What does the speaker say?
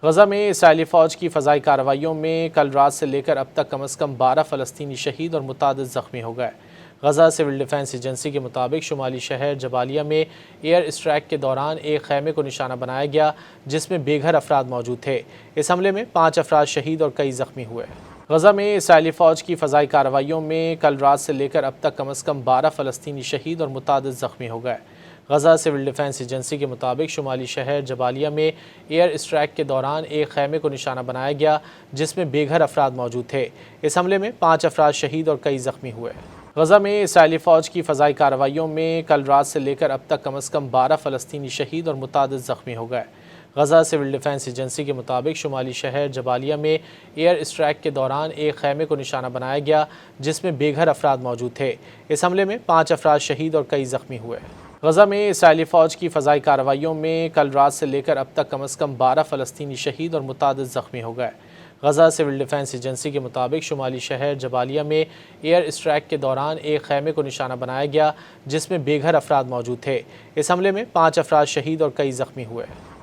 غزہ میں اسرائیلی فوج کی فضائی کارروائیوں میں کل رات سے لے کر اب تک کم از کم 12 فلسطینی شہید اور متعدد زخمی ہو گئے۔ غزہ سول ڈیفنس ایجنسی کے مطابق شمالی شہر جبالیہ میں ایئر اسٹرائیک کے دوران ایک خیمے کو نشانہ بنایا گیا جس میں بے گھر افراد موجود تھے۔ اس حملے میں 5 افراد شہید اور کئی زخمی ہوئے۔ غزہ میں اسرائیلی فوج کی فضائی کارروائیوں میں کل رات سے لے کر اب تک کم از کم 12 فلسطینی شہید اور متعدد زخمی ہو گئے۔ غزہ سول ڈیفنس ایجنسی کے مطابق شمالی شہر جبالیہ میں ایئر اسٹرائیک کے دوران ایک خیمے کو نشانہ بنایا گیا جس میں بے گھر افراد موجود تھے۔ اس حملے میں 5 افراد شہید اور کئی زخمی ہوئے۔ غزہ میں اسرائیلی فوج کی فضائی کارروائیوں میں کل رات سے لے کر اب تک کم از کم 12 فلسطینی شہید اور متعدد زخمی ہو گئے۔ غزہ سول ڈیفنس ایجنسی کے مطابق شمالی شہر جبالیہ میں ایئر اسٹرائیک کے دوران ایک خیمے کو نشانہ بنایا گیا جس میں بے گھر افراد موجود تھے۔ اس حملے میں 5 افراد شہید اور کئی زخمی ہوئے۔ غزہ میں اسرائیلی فوج کی فضائی کارروائیوں میں کل رات سے لے کر اب تک کم از کم 12 فلسطینی شہید اور متعدد زخمی ہو گئے۔ غزہ سول ڈیفنس ایجنسی کے مطابق شمالی شہر جبالیہ میں ایئر اسٹرائیک کے دوران ایک خیمے کو نشانہ بنایا گیا جس میں بے گھر افراد موجود تھے۔ اس حملے میں 5 افراد شہید اور کئی زخمی ہوئے۔